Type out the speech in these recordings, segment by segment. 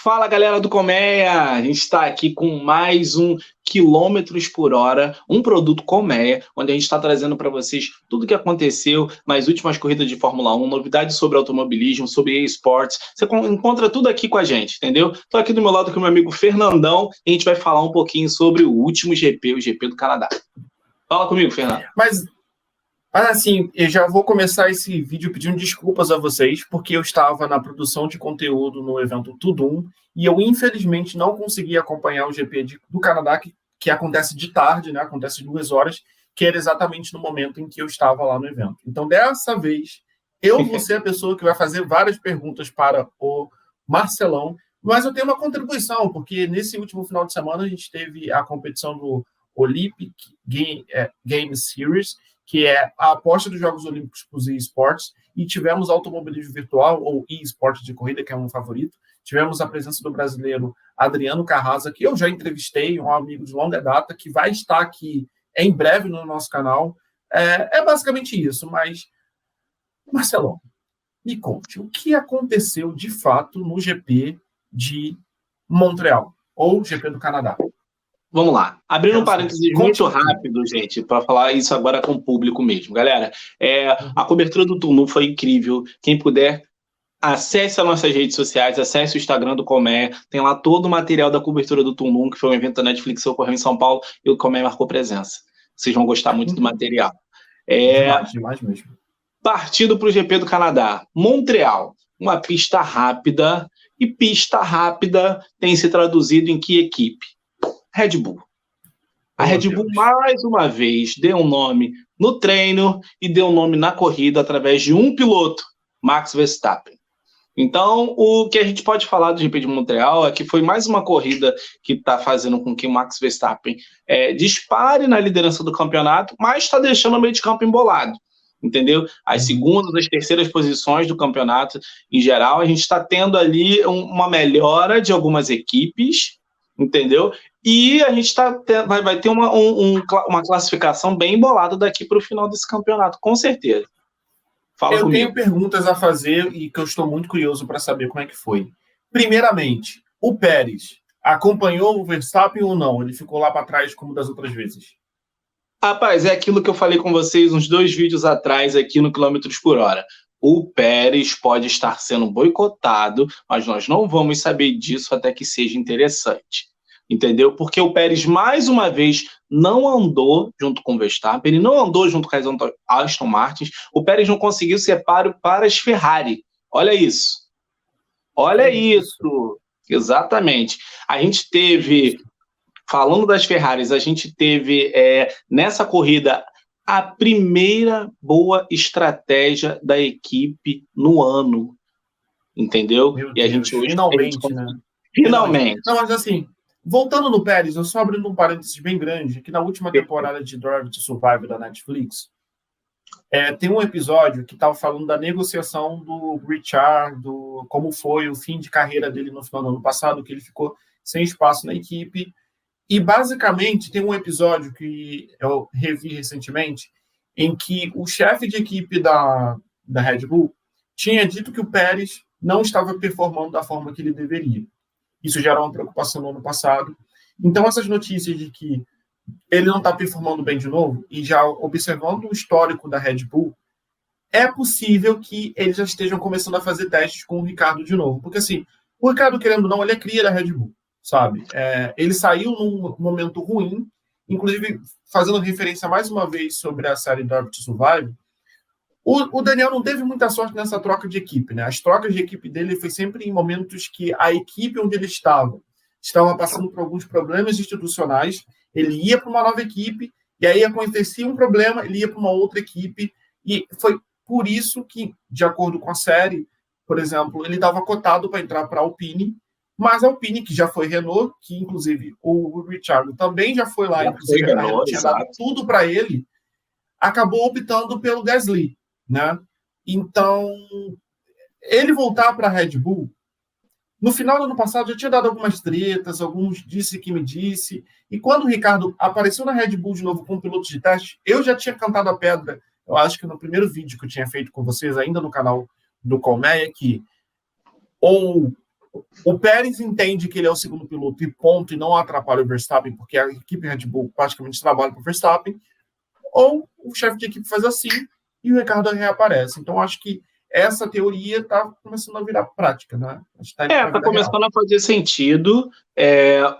Fala, galera do Colmeia! A gente está aqui com mais um Quilômetros por Hora, um produto Colmeia, onde a gente está trazendo para vocês tudo o que aconteceu nas últimas corridas de Fórmula 1, novidades sobre automobilismo, sobre esportes. Você encontra tudo aqui com a gente, entendeu? Estou aqui do meu lado com o meu amigo Fernandão e a gente vai falar um pouquinho sobre o último GP, o GP do Canadá. Fala comigo, Fernando. Mas assim, eu já vou começar esse vídeo pedindo desculpas a vocês, porque eu estava na produção de conteúdo no evento Tudum e eu, infelizmente, não consegui acompanhar o GP do Canadá, que acontece de tarde, né? Acontece 2 horas, que era exatamente no momento em que eu estava lá no evento. Então, dessa vez, eu vou ser a pessoa que vai fazer várias perguntas para o Marcelão, mas eu tenho uma contribuição, porque nesse último final de semana a gente teve a competição do Olympic Game Series, que é a aposta dos Jogos Olímpicos para os eSports, e tivemos automobilismo virtual, ou eSports de corrida, que é um favorito. Tivemos a presença do brasileiro Adriano Carrasa, que eu já entrevistei, um amigo de longa data, que vai estar aqui em breve no nosso canal. É basicamente isso, mas, Marcelão, me conte, o que aconteceu de fato no GP de Montreal, ou GP do Canadá? Vamos lá. Abrindo um parênteses muito rápido, gente, para falar isso agora com o público mesmo. Galera, a cobertura do Tudum foi incrível. Quem puder, acesse as nossas redes sociais, acesse o Instagram do Colmeia. Tem lá todo o material da cobertura do Tudum, que foi um evento da Netflix que ocorreu em São Paulo, e o Colmeia marcou presença. Vocês vão gostar muito do material. Demais mesmo. Partindo para o GP do Canadá. Montreal, uma pista rápida, e pista rápida tem se traduzido em que equipe? Red Bull. A Red Bull, mais uma vez, deu um nome no treino e deu um nome na corrida através de um piloto, Max Verstappen. Então, o que a gente pode falar do GP de Montreal é que foi mais uma corrida que está fazendo com que o Max Verstappen dispare na liderança do campeonato, mas está deixando o meio de campo embolado. Entendeu? As segundas, as terceiras posições do campeonato, em geral, a gente está tendo ali uma melhora de algumas equipes, entendeu? E a gente vai ter uma classificação bem embolada daqui para o final desse campeonato, com certeza. Eu tenho perguntas a fazer e que eu estou muito curioso para saber como é que foi. Primeiramente, o Pérez acompanhou o Verstappen ou não? Ele ficou lá para trás como das outras vezes? Rapaz, é aquilo que eu falei com vocês uns 2 vídeos atrás aqui no Quilômetros por Hora. O Pérez pode estar sendo boicotado, mas nós não vamos saber disso até que seja interessante. Entendeu? Porque o Pérez, mais uma vez, não andou junto com o Verstappen, ele não andou junto com as Aston Martin, o Pérez não conseguiu separo para as Ferrari. Olha isso. Olha isso. Exatamente. A gente teve, falando das Ferraris, a gente teve nessa corrida a primeira boa estratégia da equipe no ano. Entendeu? E a gente hoje... Finalmente, né? Finalmente. Não, mas assim... Voltando no Pérez, eu só abrindo um parênteses bem grande, que na última temporada de Drive to Survive da Netflix, tem um episódio que estava falando da negociação do Richard, como foi o fim de carreira dele no final do ano passado, que ele ficou sem espaço na equipe. E, basicamente, tem um episódio que eu revi recentemente, em que o chefe de equipe da Red Bull tinha dito que o Pérez não estava performando da forma que ele deveria. Isso já era uma preocupação no ano passado. Então, essas notícias de que ele não está performando bem de novo, e já observando o histórico da Red Bull, é possível que eles já estejam começando a fazer testes com o Ricardo de novo. Porque, assim, o Ricardo, querendo ou não, ele é cria da Red Bull, sabe? Ele saiu num momento ruim, inclusive fazendo referência mais uma vez sobre a série Drive to Survive. O Daniel não teve muita sorte nessa troca de equipe, né? As trocas de equipe dele foi sempre em momentos que a equipe onde ele estava passando por alguns problemas institucionais, ele ia para uma nova equipe, e aí acontecia um problema, ele ia para uma outra equipe, e foi por isso que, de acordo com a série, por exemplo, ele estava cotado para entrar para a Alpine, mas a Alpine, que já foi Renault, que inclusive o Richard também já foi lá, inclusive a Renault tinha dado tudo para ele, acabou optando pelo Gasly, né? Então, ele voltar para a Red Bull, no final do ano passado já tinha dado algumas tretas, alguns disse que me disse, e quando o Ricardo apareceu na Red Bull de novo com piloto de teste, eu já tinha cantado a pedra, eu acho que no primeiro vídeo que eu tinha feito com vocês, ainda no canal do Colmeia, que ou O Pérez entende que ele é o segundo piloto e ponto, e não atrapalha o Verstappen, porque a equipe Red Bull praticamente trabalha para o Verstappen, ou o chefe de equipe faz assim e o Ricardo reaparece. Então, acho que essa teoria está começando a virar prática, né? Tá começando a fazer sentido.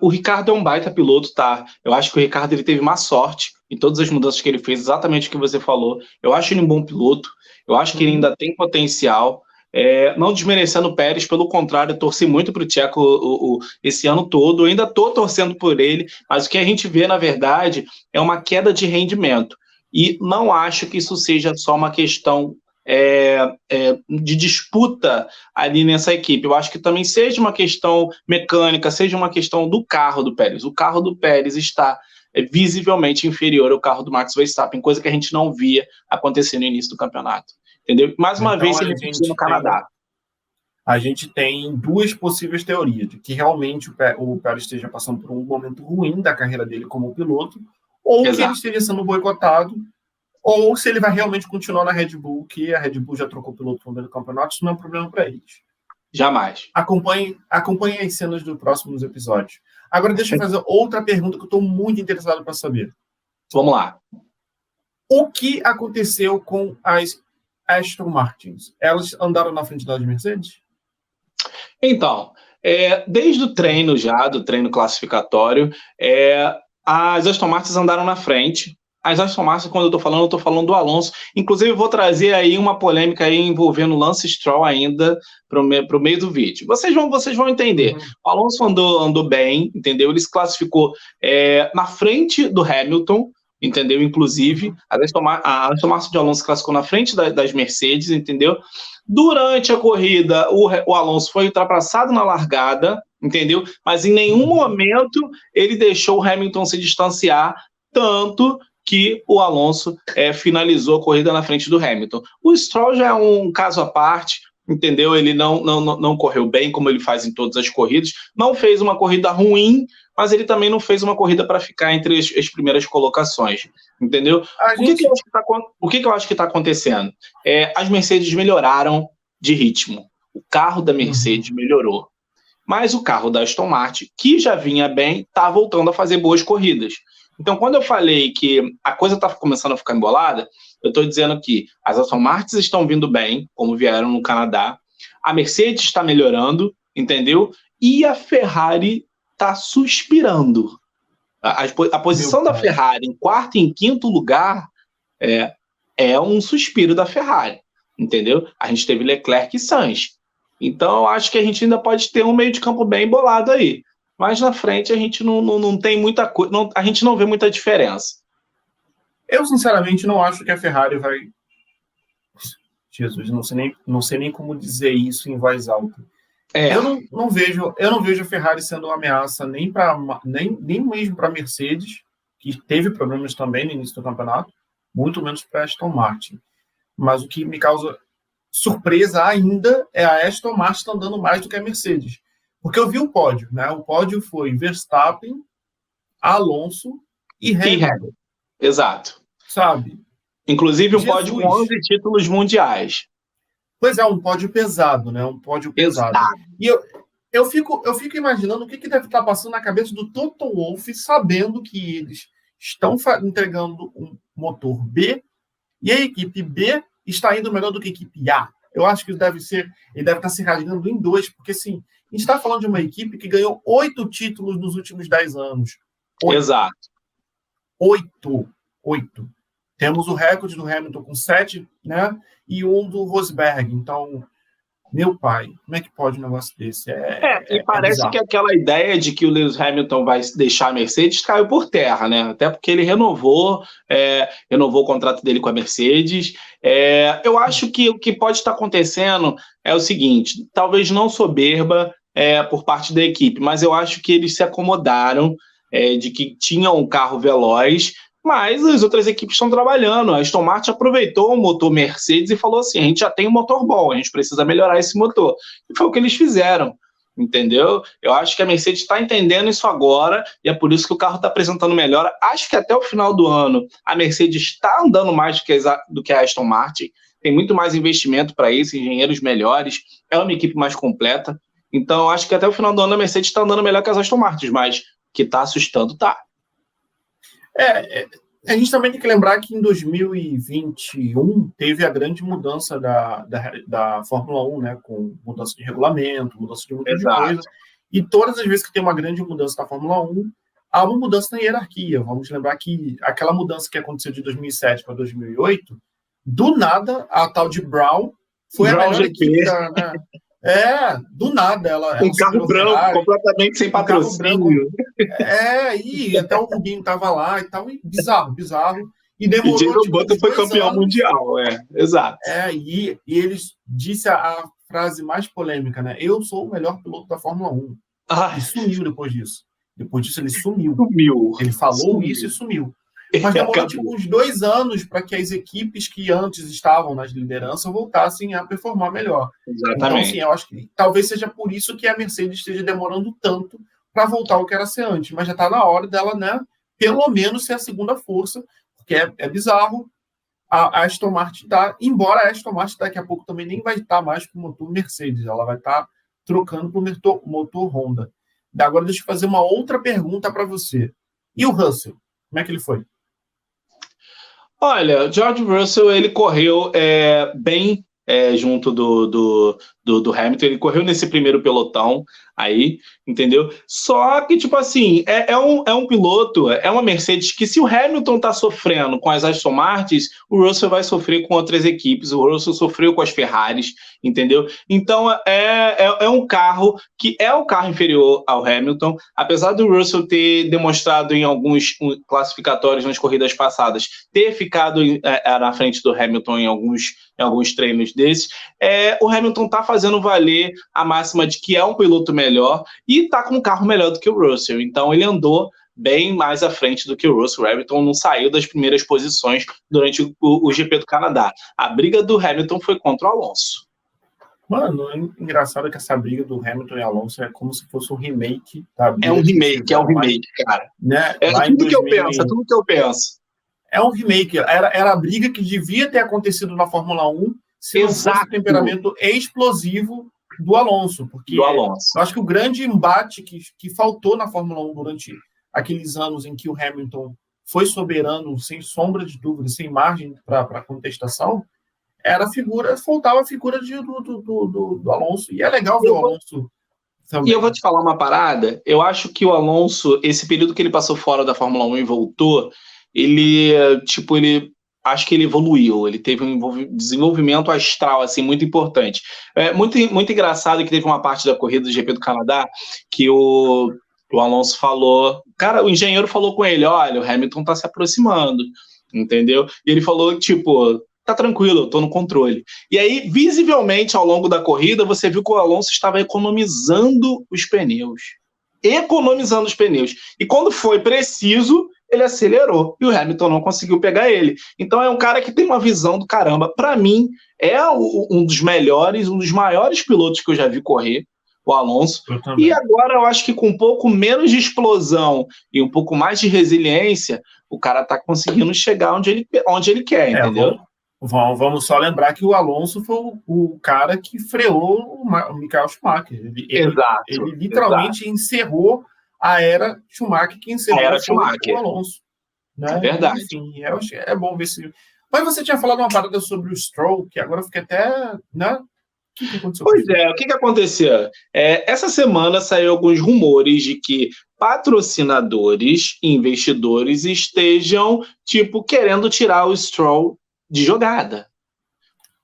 O Ricardo é um baita piloto, tá? Eu acho que o Ricardo ele teve má sorte em todas as mudanças que ele fez, exatamente o que você falou. Eu acho ele um bom piloto, eu acho que ele ainda tem potencial. Não desmerecendo o Pérez, pelo contrário, eu torci muito para o Tcheco esse ano todo, eu ainda estou torcendo por ele, mas o que a gente vê, na verdade, é uma queda de rendimento. E não acho que isso seja só uma questão de disputa ali nessa equipe. Eu acho que também seja uma questão mecânica, seja uma questão do carro do Pérez. O carro do Pérez está visivelmente inferior ao carro do Max Verstappen, coisa que a gente não via acontecer no início do campeonato. Entendeu? Mais uma vez, ele repetiu no Canadá. A gente tem duas possíveis teorias, de que realmente o Pérez esteja passando por um momento ruim da carreira dele como piloto, ou que ele esteja sendo boicotado, ou se ele vai realmente continuar na Red Bull, que a Red Bull já trocou piloto no meio do campeonato, isso não é um problema para eles. Jamais. Acompanhe as cenas dos próximos episódios. Agora, deixa eu fazer outra pergunta que eu estou muito interessado para saber. Vamos lá. O que aconteceu com as Aston Martins? Elas andaram na frente das Mercedes? Então, desde o treino do treino classificatório, as Aston Martins andaram na frente. As Aston Martin, quando eu estou falando do Alonso. Inclusive, eu vou trazer aí uma polêmica aí envolvendo Lance Stroll ainda para o meio do vídeo. Vocês vão entender. O Alonso andou bem, entendeu? Ele se classificou na frente do Hamilton, entendeu? Inclusive, a Aston Martin de Alonso se classificou na frente das Mercedes, entendeu? Durante a corrida, o Alonso foi ultrapassado na largada, entendeu? Mas em nenhum momento ele deixou o Hamilton se distanciar, tanto que o Alonso finalizou a corrida na frente do Hamilton. O Stroll já é um caso à parte, entendeu? Ele não correu bem, como ele faz em todas as corridas, não fez uma corrida ruim, mas ele também não fez uma corrida para ficar entre as primeiras colocações, entendeu? O que eu acho que está acontecendo? As Mercedes melhoraram de ritmo, o carro da Mercedes melhorou, mas o carro da Aston Martin, que já vinha bem, está voltando a fazer boas corridas. Então, quando eu falei que a coisa está começando a ficar embolada, eu estou dizendo que as Aston Martins estão vindo bem, como vieram no Canadá, a Mercedes está melhorando, entendeu? E a Ferrari está suspirando. A posição da Ferrari em quarto e em quinto lugar é um suspiro da Ferrari, entendeu? A gente teve Leclerc e Sainz. Então, eu acho que a gente ainda pode ter um meio de campo bem embolado aí. Mas na frente a gente não tem muita coisa, a gente não vê muita diferença. Eu, sinceramente, não acho que a Ferrari vai... Jesus, não sei nem como dizer isso em voz alta. Eu não vejo a Ferrari sendo uma ameaça nem mesmo para a Mercedes, que teve problemas também no início do campeonato, muito menos para a Aston Martin. Mas o que me causa surpresa ainda é a Aston Martin andando mais do que a Mercedes. Porque eu vi o pódio, né? O pódio foi Verstappen, Alonso e Hamilton. Exato. Sabe? Inclusive um pódio com 11 títulos mundiais. Pois é, um pódio pesado, né? Um pódio pesado. Exato. E eu fico imaginando o que deve estar passando na cabeça do Toto Wolff, sabendo que eles estão entregando um motor B e a equipe B está indo melhor do que a equipe A. Eu acho que ele deve estar se rasgando em dois, porque assim, a gente está falando de uma equipe que ganhou 8 títulos nos últimos 10 anos. 8. Exato. 8. Temos o recorde do Hamilton com 7, né? E um do Rosberg. Então, meu pai, como é que pode um negócio desse? E parece que aquela ideia de que o Lewis Hamilton vai deixar a Mercedes caiu por terra, né? Até porque ele renovou o contrato dele com a Mercedes. Eu acho que o que pode estar acontecendo é o seguinte, talvez não soberba por parte da equipe, mas eu acho que eles se acomodaram de que tinham um carro veloz, mas as outras equipes estão trabalhando. A Aston Martin aproveitou o motor Mercedes e falou assim, a gente já tem um motor bom, a gente precisa melhorar esse motor. E foi o que eles fizeram, entendeu? Eu acho que a Mercedes está entendendo isso agora e é por isso que o carro está apresentando melhor. Acho que até o final do ano a Mercedes está andando mais do que a Aston Martin, tem muito mais investimento para isso, engenheiros melhores, é uma equipe mais completa. Então, eu acho que até o final do ano a Mercedes está andando melhor que as Aston Martin, mas que está assustando, tá. A gente também tem que lembrar que em 2021 teve a grande mudança da Fórmula 1, né? Com mudança de regulamento, mudança de muita coisa. E todas as vezes que tem uma grande mudança na Fórmula 1, há uma mudança na hierarquia. Vamos lembrar que aquela mudança que aconteceu de 2007 para 2008, do nada, a tal de Brown foi Brown a melhor equipe da... do nada. Ela um carro branco, Ferrari, completamente sem patrocínio. E até o Rubinho estava lá e tal. E bizarro. E demorou. E Jenson Button foi campeão mundial, exato. E eles disse a frase mais polêmica, né? Eu sou o melhor piloto da Fórmula 1. E sumiu depois disso. Depois disso, ele sumiu. Ele falou isso e sumiu. Mas demorou uns 2 anos para que as equipes que antes estavam nas lideranças voltassem a performar melhor. Exatamente. Então, assim, eu acho que talvez seja por isso que a Mercedes esteja demorando tanto para voltar ao que era ser antes. Mas já está na hora dela, né, pelo menos ser a segunda força, porque é bizarro. A Aston Martin está, embora a Aston Martin daqui a pouco também nem vai estar mais com o motor Mercedes, ela vai estar trocando para o motor Honda. Agora deixa eu fazer uma outra pergunta para você. E o Russell? Como é que ele foi? Olha, George Russell, ele correu bem junto do Hamilton, ele correu nesse primeiro pelotão aí, entendeu? Só que, tipo assim, é um piloto, é uma Mercedes que se o Hamilton tá sofrendo com as Aston Martins, o Russell vai sofrer com outras equipes, o Russell sofreu com as Ferraris, entendeu? Então, é um carro que é o carro inferior ao Hamilton, apesar do Russell ter demonstrado em alguns classificatórios nas corridas passadas, ter ficado na frente do Hamilton em alguns treinos desses, o Hamilton tá fazendo valer a máxima de que é um piloto melhor e tá com um carro melhor do que o Russell. Então ele andou bem mais à frente do que o Russell. O Hamilton não saiu das primeiras posições durante o GP do Canadá. A briga do Hamilton foi contra o Alonso. Mano, é engraçado que essa briga do Hamilton e Alonso é como se fosse um remake da briga. É um remake, cara. Né? Tudo que eu penso. É um remake. Era a briga que devia ter acontecido na Fórmula 1 se não fosse o temperamento explosivo do Alonso. Porque eu acho que o grande embate que faltou na Fórmula 1 durante aqueles anos em que o Hamilton foi soberano, sem sombra de dúvida, sem margem para contestação, faltava a figura do Alonso. E é legal ver o Alonso também. E eu vou te falar uma parada. Eu acho que o Alonso, esse período que ele passou fora da Fórmula 1 e voltou, acho que ele evoluiu, ele teve um desenvolvimento astral, assim, muito importante. Muito engraçado que teve uma parte da corrida do GP do Canadá que o Alonso falou, cara, o engenheiro falou com ele, olha, o Hamilton tá se aproximando, entendeu? E ele falou, tipo, tá tranquilo, eu tô no controle. E aí, visivelmente, ao longo da corrida, você viu que o Alonso estava economizando os pneus. E quando foi preciso, ele acelerou e o Hamilton não conseguiu pegar ele. Então é um cara que tem uma visão do caramba. Para mim, é um dos melhores, um dos maiores pilotos que eu já vi correr, o Alonso. E agora eu acho que com um pouco menos de explosão e um pouco mais de resiliência, o cara tá conseguindo chegar onde ele quer, entendeu? Vamos só lembrar que o Alonso foi o cara que freou o Michael Schumacher. Ele literalmente encerrou a era Schumacher, que encerrou o Alonso. Né? É verdade. Enfim, eu acho que é bom ver se... Mas você tinha falado uma parada sobre o Stroll, que agora eu fiquei até... Né? O que aconteceu? Pois o que aconteceu? Essa semana saiu alguns rumores de que patrocinadores e investidores estejam, querendo tirar o Stroll de jogada.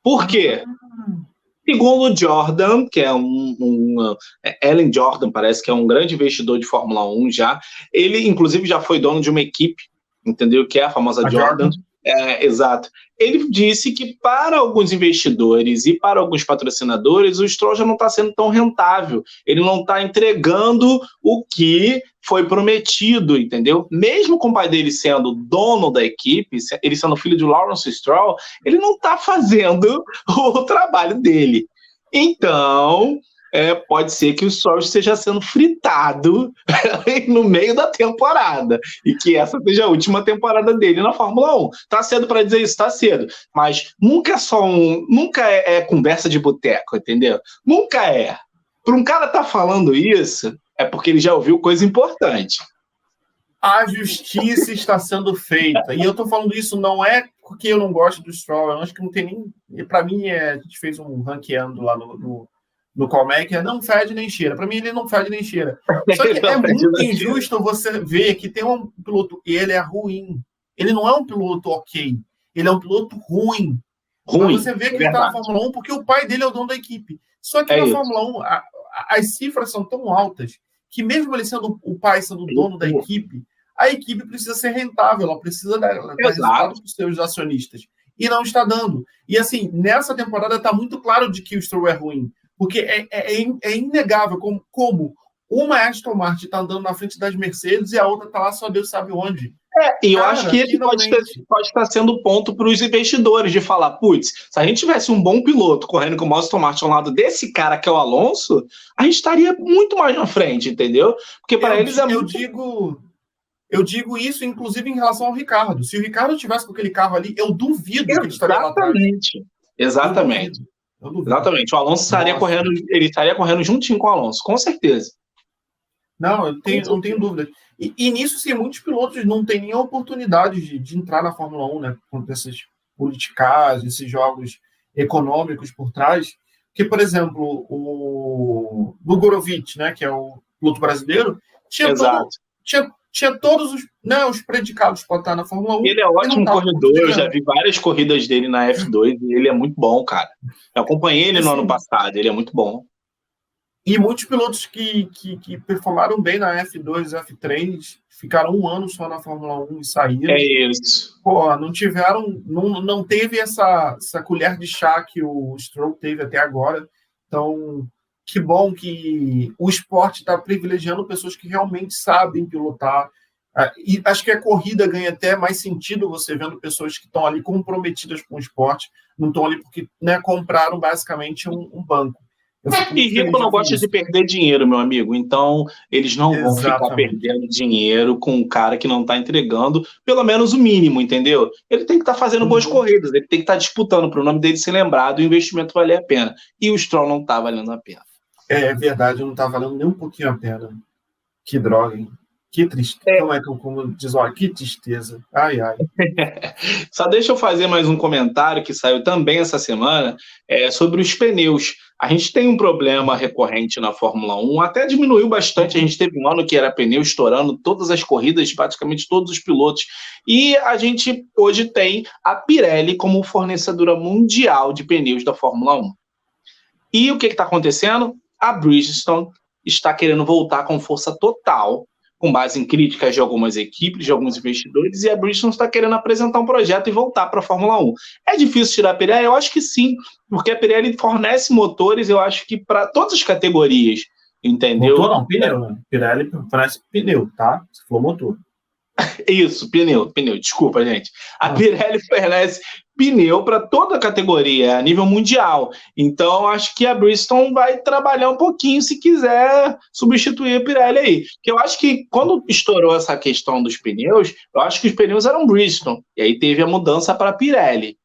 Por quê? Segundo o Jordan, que é Ellen Jordan, parece que é um grande investidor de Fórmula 1 já, ele inclusive já foi dono de uma equipe, entendeu? Que é a famosa Jordan. Exato. Ele disse que para alguns investidores e para alguns patrocinadores, o Stroll já não está sendo tão rentável. Ele não está entregando o que foi prometido, entendeu? Mesmo com o pai dele sendo dono da equipe, ele sendo filho de Lawrence Stroll, ele não está fazendo o trabalho dele. Então, pode ser que o Stroll esteja sendo fritado no meio da temporada e que essa seja a última temporada dele na Fórmula 1. Tá cedo para dizer isso, tá cedo, mas nunca é conversa de boteco, entendeu? Nunca é. Para um cara estar falando isso, é porque ele já ouviu coisa importante. A justiça está sendo feita. E eu estou falando isso não é porque eu não gosto do Stroll, eu acho que não tem nem... Para mim, a gente fez um ranqueando lá no Colmec, não fede nem cheira. Para mim, ele não fede nem cheira. Só que é muito injusto você ver que tem um piloto, e ele é ruim. Ele não é um piloto ok. Ele é um piloto ruim. Mas você vê que ele está na Fórmula 1 porque o pai dele é o dono da equipe. Só que na Fórmula 1, as cifras são tão altas que mesmo ele sendo o pai, sendo o dono da equipe, a equipe precisa ser rentável, ela precisa dar resultado para os seus acionistas. E não está dando. E assim, nessa temporada está muito claro de que o Stroll é ruim. Porque é inegável como uma Aston Martin está andando na frente das Mercedes e a outra está lá só Deus sabe onde. E eu acho que ele pode estar sendo ponto para os investidores de falar, putz, se a gente tivesse um bom piloto correndo com o Aston Martin ao lado desse cara que é o Alonso, a gente estaria muito mais na frente, entendeu? Porque para eles é muito... Eu digo isso, inclusive, em relação ao Ricardo. Se o Ricardo tivesse com aquele carro ali, eu duvido que ele estaria lá atrás. Exatamente. Exatamente. O Alonso estaria correndo, ele estaria correndo juntinho com o Alonso, com certeza. Não, eu não tenho dúvida. E nisso, sim, muitos pilotos não têm nem a oportunidade de entrar na Fórmula 1, né? Com essas politicagens, esses jogos econômicos por trás. Porque, por exemplo, o Gorovic, né, que é o piloto brasileiro, tinha todos os predicados para estar na Fórmula 1. Ele é ótimo corredor, eu já vi várias corridas dele na F2 e ele é muito bom, cara. Eu acompanhei ele no ano passado, ele é muito bom. E muitos pilotos que performaram bem na F2, F3, ficaram um ano só na Fórmula 1 e saíram. É isso. Pô, não teve essa colher de chá que o Stroll teve até agora. Então, que bom que o esporte está privilegiando pessoas que realmente sabem pilotar. E acho que a corrida ganha até mais sentido você vendo pessoas que estão ali comprometidas com o esporte, não estão ali porque, né, compraram basicamente um banco. E rico não gosta de perder dinheiro, meu amigo. Então, eles não vão ficar perdendo dinheiro com um cara que não está entregando pelo menos o mínimo, entendeu? Ele tem que estar fazendo boas corridas, ele tem que estar disputando para o nome dele ser lembrado e o investimento valer a pena. E o Stroll não está valendo a pena. É verdade, não está valendo nem um pouquinho a pena. Que droga, hein? Que tristeza. Como é que como diz, olha, que tristeza. Ai, ai. Só deixa eu fazer mais um comentário que saiu também essa semana sobre os pneus. A gente tem um problema recorrente na Fórmula 1, até diminuiu bastante. A gente teve um ano que era pneu estourando todas as corridas, praticamente todos os pilotos. E a gente hoje tem a Pirelli como fornecedora mundial de pneus da Fórmula 1. E o que está acontecendo? A Bridgestone está querendo voltar com força total, com base em críticas de algumas equipes, de alguns investidores, e a Bridgestone está querendo apresentar um projeto e voltar para a Fórmula 1. É difícil tirar a Pirelli? Eu acho que sim, porque a Pirelli fornece motores, eu acho que para todas as categorias, entendeu? Motor não, pneu, né? Pirelli fornece pneu, tá? Se for motor. Isso, pneu, desculpa, gente. A Pirelli fornece pneu para toda a categoria, a nível mundial. Então, acho que a Bridgestone vai trabalhar um pouquinho se quiser substituir a Pirelli aí. Porque eu acho que quando estourou essa questão dos pneus, eu acho que os pneus eram Bridgestone. E aí teve a mudança para a Pirelli.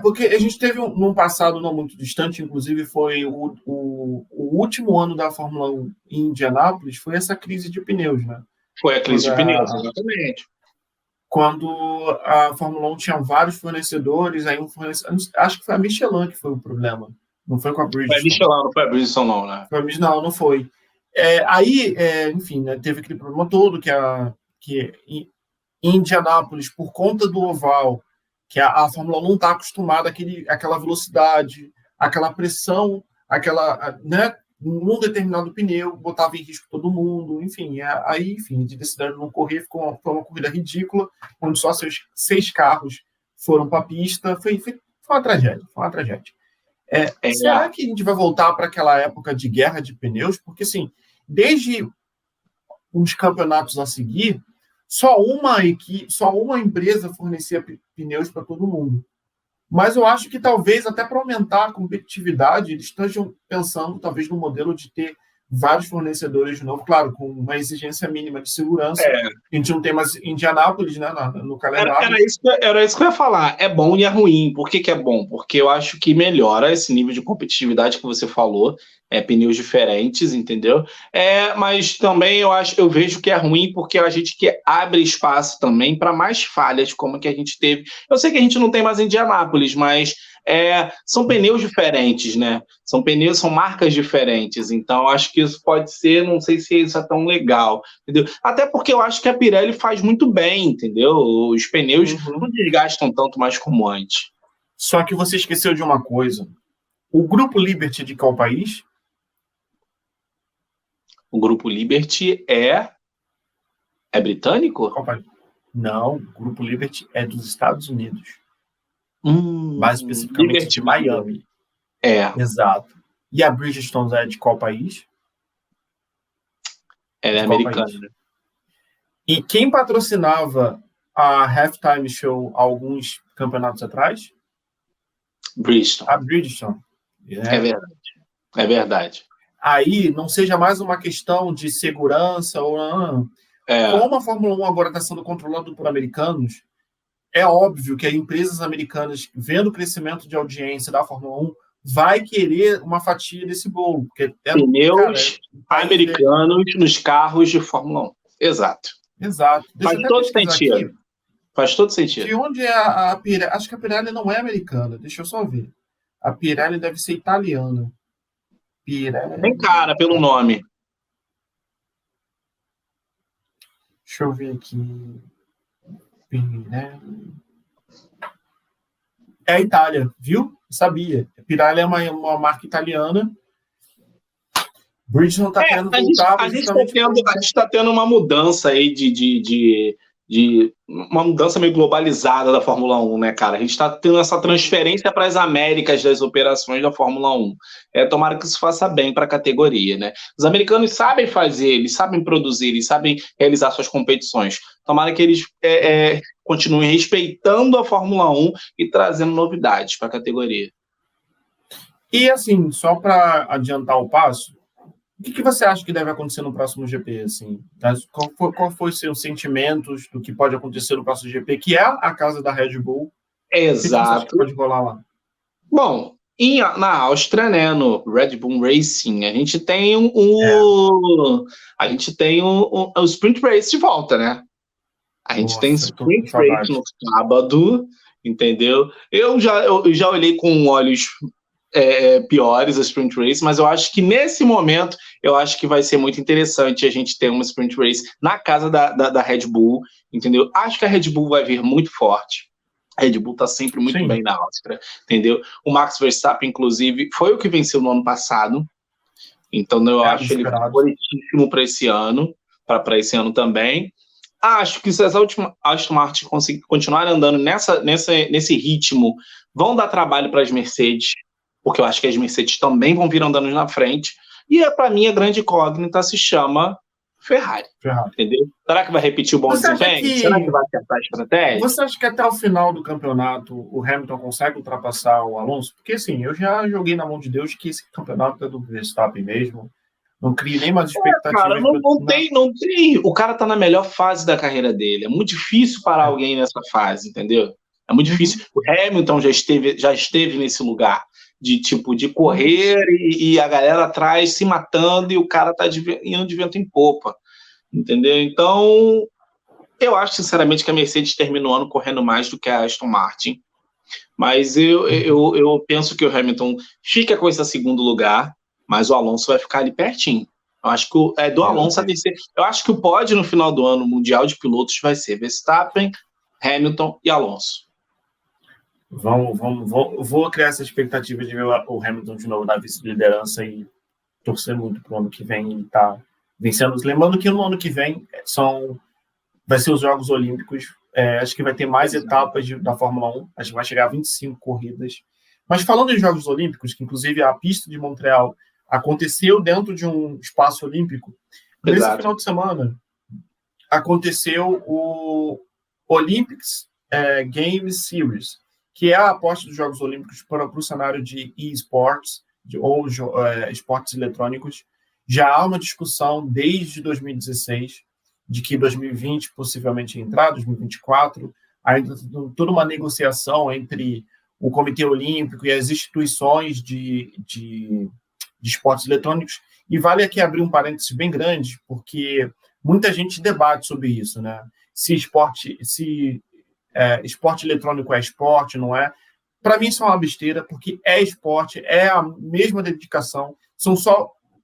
Porque a gente teve num passado não muito distante, inclusive foi o último ano da Fórmula 1 em Indianápolis, foi essa crise de pneus, né? Foi a crise de pneus, exatamente. Quando a Fórmula 1 tinha vários fornecedores, aí acho que foi a Michelin que foi o problema, não foi com a Bridgestone. Foi a Michelin, não foi a Bridgestone não, né? Não foi. Enfim, né, teve aquele problema todo que em Indianápolis, por conta do oval, que a Fórmula 1 não está acostumada àquela velocidade, àquela pressão, né, num determinado pneu, botava em risco todo mundo, enfim, de decidiram não correr, foi uma corrida ridícula, onde só 6 carros foram para a pista, foi uma tragédia, Será que a gente vai voltar para aquela época de guerra de pneus? Porque, assim, desde uns campeonatos a seguir, só uma empresa fornecia pneus para todo mundo. Mas eu acho que talvez, até para aumentar a competitividade, eles estejam pensando talvez no modelo de ter vários fornecedores de novo, claro, com uma exigência mínima de segurança. A gente não tem mais Indianápolis, né, no calendário. Era isso que eu ia falar. É bom e é ruim. Por que é bom? Porque eu acho que melhora esse nível de competitividade que você falou, pneus diferentes, entendeu? Mas também eu vejo que é ruim porque a gente que abre espaço também para mais falhas, como que a gente teve. Eu sei que a gente não tem mais Indianápolis, mas são pneus diferentes, né? São marcas diferentes, então acho que isso pode ser, não sei se isso é tão legal, entendeu? Até porque eu acho que a Pirelli faz muito bem, entendeu? Os pneus não desgastam tanto mais como antes. Só que você esqueceu de uma coisa. O Grupo Liberty de qual país? O Grupo Liberty é britânico? Qual país? Não, o Grupo Liberty é dos Estados Unidos. Mais especificamente Liberty de Miami. Exato. E a Bridgestone é de qual país? Ela é americana. E quem patrocinava a Halftime Show há alguns campeonatos atrás? Bridgestone. A Bridgestone. É verdade. Aí não seja mais uma questão de segurança ou não. Como a Fórmula 1 agora está sendo controlada por americanos, é óbvio que as empresas americanas, vendo o crescimento de audiência da Fórmula 1, vai querer uma fatia desse bolo. Porque pneus americanos nos carros de Fórmula 1. Exato. Faz todo sentido. Aqui, faz todo sentido. De onde é a Pirelli? Acho que a Pirelli não é americana. Deixa eu só ver. A Pirelli deve ser italiana. Pirelli. Tem cara pelo nome. Deixa eu ver aqui. Pirelli. É a Itália, viu? Sabia. A Pirelli é uma marca italiana. Bridgestone está querendo voltar. A gente está tendo uma mudança aí de uma mudança meio globalizada da Fórmula 1, né, cara? A gente está tendo essa transferência para as Américas das operações da Fórmula 1. Tomara que isso faça bem para a categoria, né? Os americanos sabem fazer, eles sabem produzir, eles sabem realizar suas competições. Tomara que eles continuem respeitando a Fórmula 1 e trazendo novidades para a categoria. E, assim, só para adiantar o passo, o que você acha que deve acontecer no próximo GP? Assim? Qual foi seus sentimentos do que pode acontecer no próximo GP, que é a casa da Red Bull? Exato. O que você acha que pode rolar lá? Bom, na Áustria, né, no Red Bull Racing, a gente tem o Sprint Race de volta, né? A gente tem Sprint Race no sábado, entendeu? Eu já olhei com olhos piores a Sprint Race, mas eu acho que nesse momento eu acho que vai ser muito interessante a gente ter uma Sprint Race na casa da Red Bull, entendeu? Acho que a Red Bull vai vir muito forte. A Red Bull está sempre muito bem na Áustria, entendeu? O Max Verstappen, inclusive, foi o que venceu no ano passado, então eu acho ele favoritíssimo para esse ano, para esse ano também. Acho que se as Aston Martin continuarem andando nesse ritmo, vão dar trabalho para as Mercedes, porque eu acho que as Mercedes também vão vir andando na frente. E para mim a grande incógnita se chama Ferrari. Entendeu? Será que vai repetir o bom desempenho? Será que vai acertar a estratégia? Você acha que até o final do campeonato o Hamilton consegue ultrapassar o Alonso? Porque assim, eu já joguei na mão de Deus que esse campeonato é do Verstappen mesmo. Não crio nem mais expectativas. Cara, não tem. O cara tá na melhor fase da carreira dele. É muito difícil parar alguém nessa fase, entendeu? É muito difícil. O Hamilton já esteve nesse lugar de correr e a galera atrás se matando e o cara tá indo de vento em popa, entendeu? Então, eu acho sinceramente que a Mercedes terminou o ano correndo mais do que a Aston Martin, mas eu penso que o Hamilton fica com esse segundo lugar, mas o Alonso vai ficar ali pertinho. Eu acho que do Alonso a terceira. Eu acho que o pódio no final do ano mundial de pilotos vai ser Verstappen, Hamilton e Alonso. Vou criar essa expectativa de ver o Hamilton de novo na vice-liderança e torcer muito para o ano que vem ele tá vencendo. Lembrando que no ano que vem vai ser os Jogos Olímpicos. Acho que vai ter mais etapas da Fórmula 1. Acho que vai chegar a 25 corridas. Mas falando em Jogos Olímpicos, que inclusive a pista de Montreal aconteceu dentro de um espaço olímpico, nesse final de semana aconteceu o Olympics Games Series, que é a aposta dos Jogos Olímpicos para o cenário de eSports ou esportes eletrônicos. Já há uma discussão desde 2016 de que 2020 possivelmente entrar, 2024, ainda toda uma negociação entre o Comitê Olímpico e as instituições de esportes eletrônicos. E vale aqui abrir um parênteses bem grande, porque muita gente debate sobre isso, né? Se esporte eletrônico é esporte, não é? Para mim, isso é uma besteira, porque é esporte, é a mesma dedicação,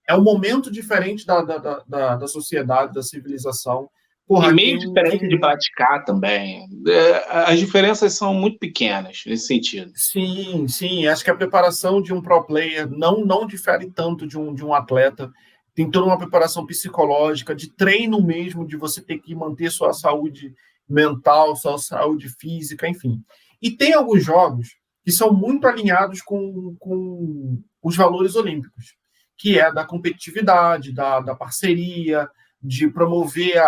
é um momento diferente da sociedade, da civilização. Porra, e meio diferente de praticar também. As diferenças são muito pequenas nesse sentido. Sim, sim. Acho que a preparação de um pro player não difere tanto de um atleta. Tem toda uma preparação psicológica, de treino mesmo, de você ter que manter sua saúde mental, sua saúde física, enfim. E tem alguns jogos que são muito alinhados com os valores olímpicos, que é da competitividade, da parceria, de promover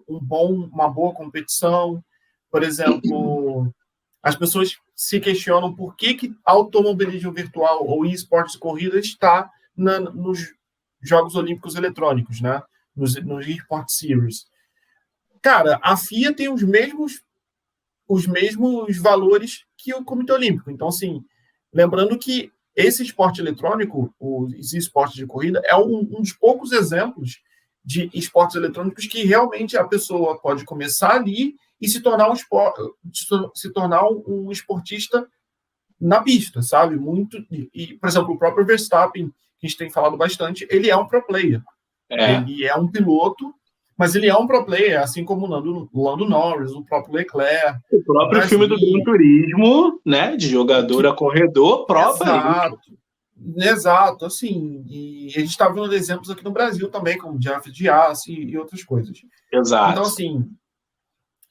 uma boa competição. Por exemplo, as pessoas se questionam por que automobilismo virtual ou esportes de corrida está nos Jogos Olímpicos Eletrônicos, né? Nos eSport Series. Cara, a FIA tem os mesmos valores que o Comitê Olímpico. Então, assim, lembrando que esse esporte eletrônico, os esportes de corrida, é um dos poucos exemplos de esportes eletrônicos que realmente a pessoa pode começar ali e se tornar um esportista na pista, sabe? Por exemplo, o próprio Verstappen, que a gente tem falado bastante, ele é um pro player. Ele é um piloto, mas ele é um pro player, assim como o Lando Norris, o próprio Leclerc. O próprio filme do Gran Turismo, né? De jogador a corredor, próprio. Exato, assim, e a gente está vendo exemplos aqui no Brasil também, como Jeff Dias e outras coisas. Exato. Então, assim,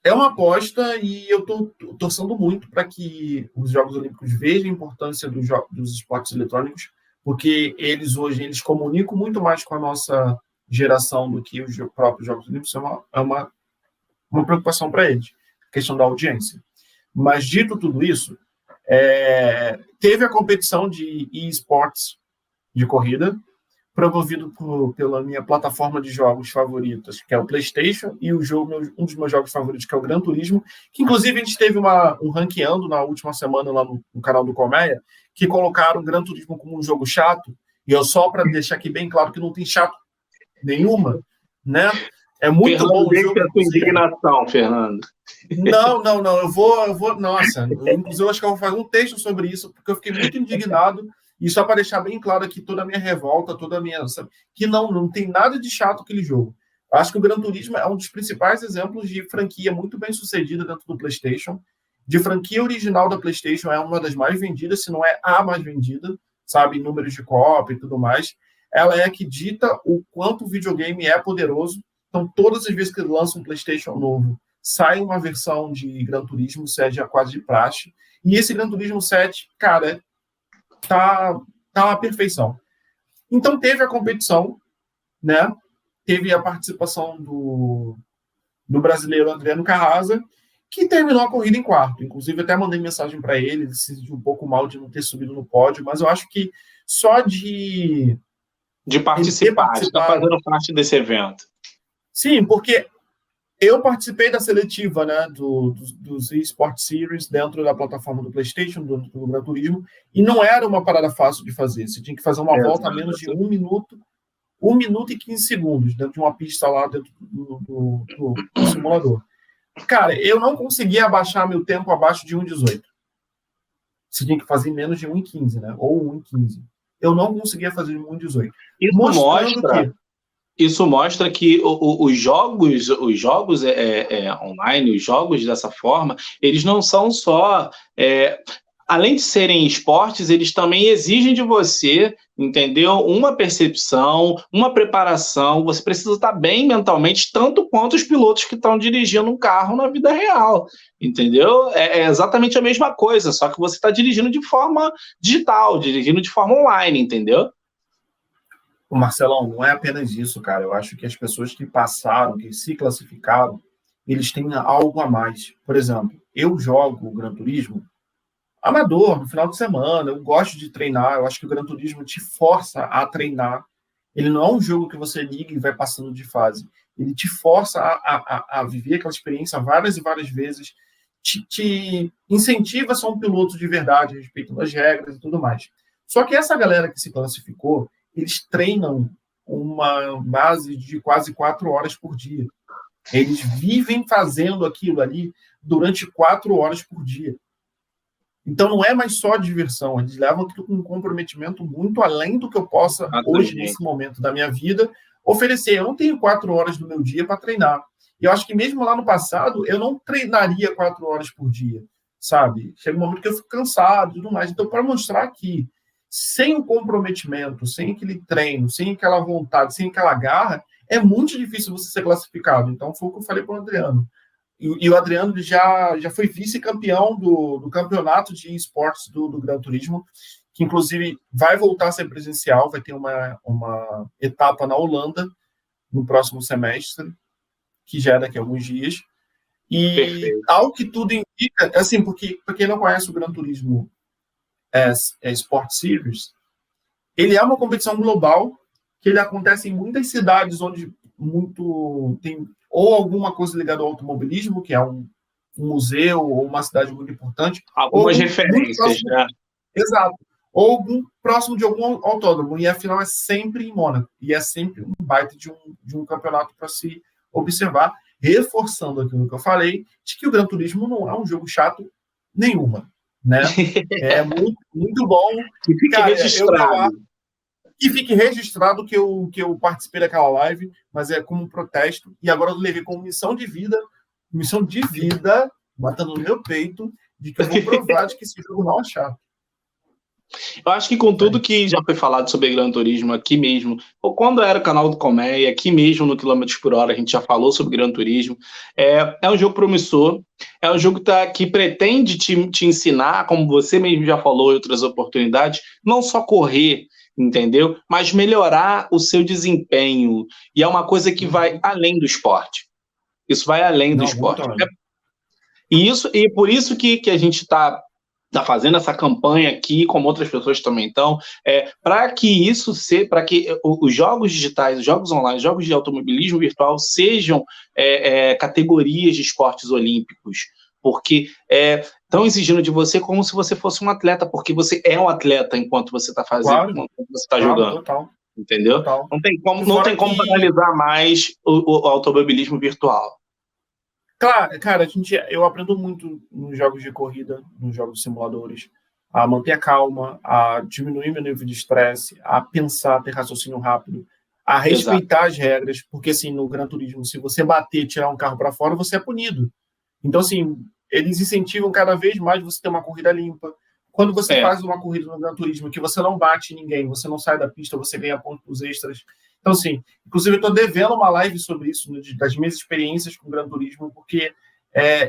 é uma aposta e eu estou torcendo muito para que os Jogos Olímpicos vejam a importância dos esportes eletrônicos, porque eles comunicam muito mais com a nossa geração do que os próprios Jogos Olímpicos. É uma preocupação para eles, questão da audiência. Mas, dito tudo isso, teve a competição de eSports de corrida, promovido pela minha plataforma de jogos favoritas, que é o PlayStation, e um dos meus jogos favoritos, que é o Gran Turismo, que inclusive a gente teve um ranqueando na última semana lá no canal do Colmeia, que colocaram o Gran Turismo como um jogo chato, e eu só para deixar aqui bem claro que não tem chato nenhuma, né? É muito Fernando, bom o jogo. A sua indignação, Fernando. Não, eu vou. Nossa, inclusive eu acho que eu vou fazer um texto sobre isso, porque eu fiquei muito indignado, e só para deixar bem claro aqui toda a minha revolta, toda a minha. Que não tem nada de chato aquele jogo. Eu acho que o Gran Turismo é um dos principais exemplos de franquia muito bem sucedida dentro do PlayStation. De franquia original da PlayStation, é uma das mais vendidas, se não é a mais vendida, sabe, em números de cópia e tudo mais. Ela é a que dita o quanto o videogame é poderoso. Então, todas as vezes que lança um PlayStation novo, sai uma versão de Gran Turismo, seja quase de praxe. E esse Gran Turismo 7, cara, tá uma perfeição. Então, teve a competição, né? Teve a participação do brasileiro Adriano Carrasa, que terminou a corrida em quarto. Inclusive, até mandei mensagem para ele se sentiu um pouco mal de não ter subido no pódio, mas eu acho que só de participar, está fazendo parte desse evento. Sim, porque eu participei da seletiva, né, dos eSport Series dentro da plataforma do PlayStation, do Gran Turismo, e não era uma parada fácil de fazer. Você tinha que fazer uma volta a menos de 1 minuto e 15 segundos dentro de uma pista lá dentro do simulador. Cara, eu não conseguia abaixar meu tempo abaixo de 1,18. Você tinha que fazer menos de 1,15, né? Ou 1,15. Eu não conseguia fazer 1,18. Isso mostra que os jogos online, os jogos dessa forma, eles não são só... além de serem esportes, eles também exigem de você, entendeu? Uma percepção, uma preparação. Você precisa estar bem mentalmente, tanto quanto os pilotos que estão dirigindo um carro na vida real, entendeu? É exatamente a mesma coisa, só que você está dirigindo de forma digital, dirigindo de forma online, entendeu? Marcelão, não é apenas isso, cara. Eu acho que as pessoas que passaram, que se classificaram, eles têm algo a mais. Por exemplo, eu jogo o Gran Turismo amador, no final de semana, eu gosto de treinar, eu acho que o Gran Turismo te força a treinar, Ele não é um jogo que você liga e vai passando de fase. Ele te força a viver aquela experiência várias e várias vezes, te incentiva a ser um piloto de verdade, respeitando as regras e tudo mais. Só que essa galera que se classificou, eles treinam uma base de quase 4 horas por dia. Eles vivem fazendo aquilo ali durante 4 horas por dia. Então, não é mais só diversão, eles levam aquilo com um comprometimento muito além do que eu possa, hoje, nesse momento da minha vida, oferecer. Eu não tenho 4 horas do meu dia para treinar. E eu acho que mesmo lá no passado, eu não treinaria 4 horas por dia, sabe? Chega um momento que eu fico cansado e tudo mais. Então, para mostrar que sem o comprometimento, sem aquele treino, sem aquela vontade, sem aquela garra, é muito difícil você ser classificado. Então, foi o que eu falei para o Adriano. E o Adriano já foi vice-campeão do campeonato de esportes do Gran Turismo, que inclusive vai voltar a ser presencial, vai ter uma etapa na Holanda no próximo semestre, que já é daqui a alguns dias. E perfeito. Ao que tudo indica, assim, porque para quem não conhece o Gran Turismo Sport Series, ele é uma competição global que ele acontece em muitas cidades onde tem ou alguma coisa ligada ao automobilismo, que é um museu ou uma cidade muito importante. Algumas referências, né? Exato. Ou algum próximo de algum autódromo. E a final é sempre em Mônaco. E é sempre um baita de um campeonato para se observar, reforçando aquilo que eu falei, de que o Gran Turismo não é um jogo chato nenhuma. Né? É muito, muito bom. Que fique registrado. Que fique registrado que eu participei daquela live, mas é como um protesto, e agora eu levei como missão de vida, batendo no meu peito, de que eu vou provar de que esse jogo não é chato. Eu acho que com tudo que já foi falado sobre Gran Turismo aqui mesmo, ou quando era o canal do Colmeia, aqui mesmo no Quilômetros por Hora, a gente já falou sobre Gran Turismo. É um jogo promissor, é um jogo que pretende te ensinar, como você mesmo já falou em outras oportunidades, não só correr, entendeu? Mas melhorar o seu desempenho. E é uma coisa que vai além do esporte. Isso vai além do esporte. E por isso que a gente está fazendo essa campanha aqui, como outras pessoas também estão, para que os jogos digitais, os jogos online, os jogos de automobilismo virtual sejam categorias de esportes olímpicos, porque estão exigindo de você como se você fosse um atleta, porque você é um atleta enquanto você está fazendo, enquanto você está jogando. Total. Entendeu? Total. Não tem como banalizar mais o automobilismo virtual. Claro, cara, eu aprendo muito nos jogos de corrida, nos jogos simuladores, a manter a calma, a diminuir meu nível de estresse, a pensar, ter raciocínio rápido, a respeitar as regras, porque, assim, no Gran Turismo, se você bater e tirar um carro para fora, você é punido. Então, assim, eles incentivam cada vez mais você ter uma corrida limpa. Quando você faz uma corrida no Gran Turismo, que você não bate em ninguém, você não sai da pista, você ganha pontos extras. Então, assim, inclusive eu estou devendo uma live sobre isso, né, das minhas experiências com o Gran Turismo, porque,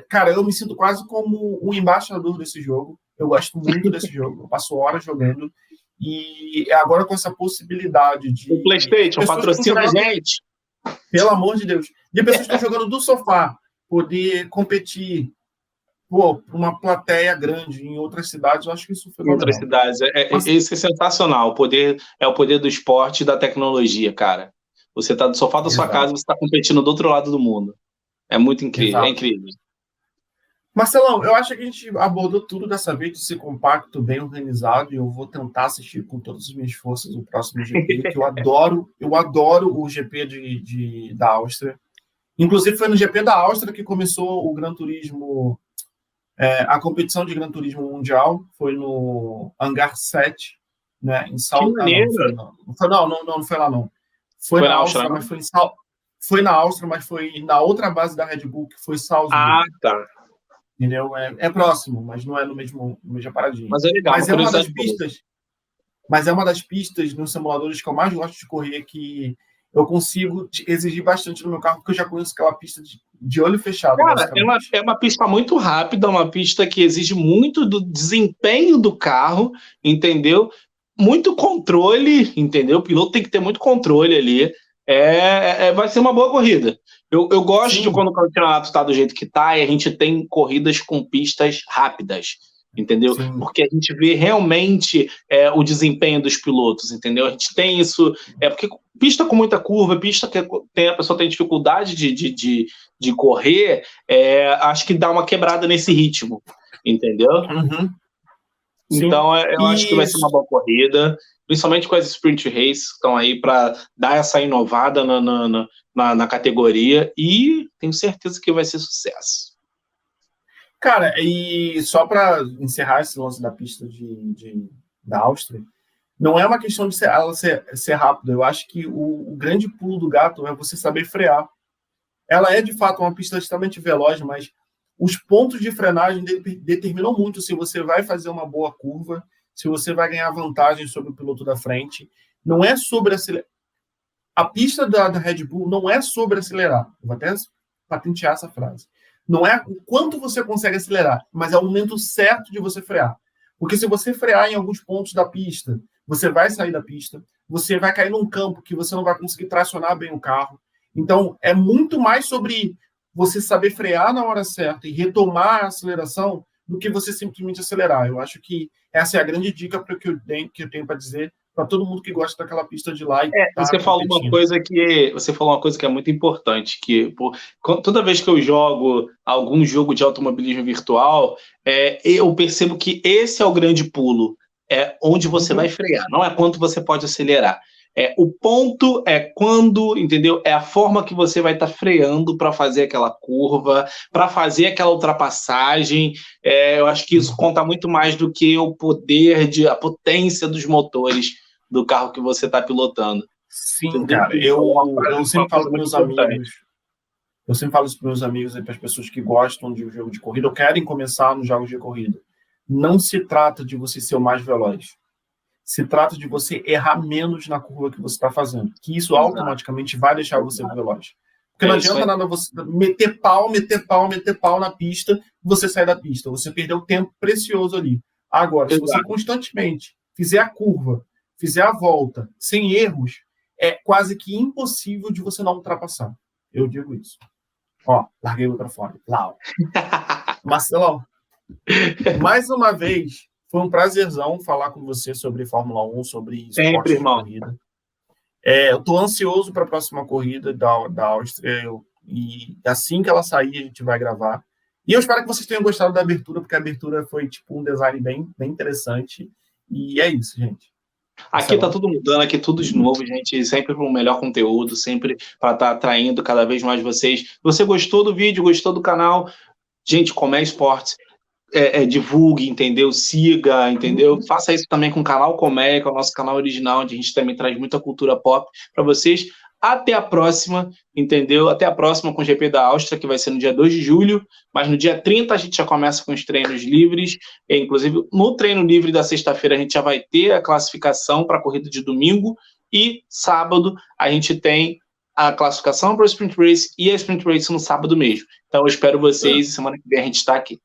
cara, eu me sinto quase como um embaixador desse jogo. Eu gosto muito desse jogo, eu passo horas jogando. E agora com essa possibilidade de... O PlayStation patrocina a gente. Pelo amor de Deus. De pessoas que estão jogando do sofá, poder competir, uma plateia grande em outras cidades, eu acho que isso foi em outras cidades. Isso é sensacional. É o poder do esporte e da tecnologia, cara. Você está do sofá da sua casa, você está competindo do outro lado do mundo. É muito incrível. É incrível. Marcelão, eu acho que a gente abordou tudo dessa vez, de ser compacto, bem organizado, e eu vou tentar assistir com todas as minhas forças o próximo GP, que eu adoro o GP da Áustria. Inclusive, foi no GP da Áustria que começou o Gran Turismo, a competição de Gran Turismo Mundial, foi no Hangar 7, né, em Salzburgo. Não foi lá, não. Foi na Áustria, mas foi em Foi na Áustria, mas foi na outra base da Red Bull, que foi Salzburgo. Ah, tá. Entendeu? É próximo, mas não é no mesma paradinha. Mas é legal. Mas é uma das pistas nos simuladores que eu mais gosto de correr, que eu consigo exigir bastante no meu carro, porque eu já conheço aquela pista de olho fechado. Cara, é uma pista muito rápida, uma pista que exige muito do desempenho do carro, entendeu? Muito controle, entendeu? O piloto tem que ter muito controle ali. Vai ser uma boa corrida. Eu gosto de quando o campeonato está do jeito que está e a gente tem corridas com pistas rápidas. entendeu? Sim. Porque a gente vê realmente o desempenho dos pilotos, entendeu? A gente tem isso, porque pista com muita curva, pista que a pessoa tem dificuldade de correr, acho que dá uma quebrada nesse ritmo, entendeu? Uhum. Então, eu acho que vai ser uma boa corrida, principalmente com as Sprint Race, que estão aí para dar essa inovada na categoria, e tenho certeza que vai ser sucesso. Cara, e só para encerrar esse lance da pista da Áustria, não é uma questão de ela ser rápida. Eu acho que o grande pulo do gato é você saber frear. Ela é, de fato, uma pista extremamente veloz, mas os pontos de frenagem determinam muito se você vai fazer uma boa curva, se você vai ganhar vantagem sobre o piloto da frente. Não é sobre acelerar. A pista da Red Bull não é sobre acelerar. Eu vou até patentear essa frase. Não é o quanto você consegue acelerar, mas é o momento certo de você frear. Porque se você frear em alguns pontos da pista, você vai sair da pista, você vai cair num campo que você não vai conseguir tracionar bem o carro. Então, é muito mais sobre você saber frear na hora certa e retomar a aceleração do que você simplesmente acelerar. Eu acho que essa é a grande dica para que eu tenho para dizer para todo mundo que gosta daquela pista de lá. Você falou uma coisa que é muito importante, que toda vez que eu jogo algum jogo de automobilismo virtual, eu percebo que esse é o grande pulo, é onde você vai frear, não é quanto você pode acelerar. O ponto é quando, entendeu? É a forma que você vai estar freando para fazer aquela curva, para fazer aquela ultrapassagem. Eu acho que isso conta muito mais do que o poder, a potência dos motores do carro que você está pilotando. Sim, entendeu? Cara, eu sempre falo para meus amigos, eu sempre falo isso para meus amigos e para as pessoas que gostam de um jogo de corrida ou querem começar nos jogos de corrida. Não se trata de você ser o mais veloz. Se trata de você errar menos na curva que você está fazendo, que isso automaticamente vai deixar você veloz. Porque não adianta nada você meter pau na pista, você sair da pista. Você perdeu tempo precioso ali. Agora, se você constantemente fizer a curva, fizer a volta sem erros, é quase que impossível de você não ultrapassar. Eu digo isso. Ó, larguei o microfone. Lá. Marcelão, mais uma vez, foi um prazerzão falar com você sobre Fórmula 1, sobre esporte de corrida. Eu estou ansioso para a próxima corrida da Áustria, e assim que ela sair, a gente vai gravar. E eu espero que vocês tenham gostado da abertura, porque a abertura foi tipo um design bem interessante. E é isso, gente. Aqui está tudo mudando, aqui tudo de novo, gente, sempre para um melhor conteúdo, sempre para estar atraindo cada vez mais vocês. Se você gostou do vídeo, gostou do canal, gente, Colmeia Esportes, divulgue, entendeu? Siga, entendeu? Faça isso também com o canal Colmeia, que é o nosso canal original, onde a gente também traz muita cultura pop para vocês. Até a próxima, entendeu? Até a próxima com o GP da Áustria, que vai ser no dia 2 de julho, mas no dia 30 a gente já começa com os treinos livres, inclusive no treino livre da sexta-feira a gente já vai ter a classificação para a corrida de domingo, e sábado a gente tem a classificação para o Sprint Race e a Sprint Race no sábado mesmo. Então eu espero vocês e semana que vem a gente está aqui.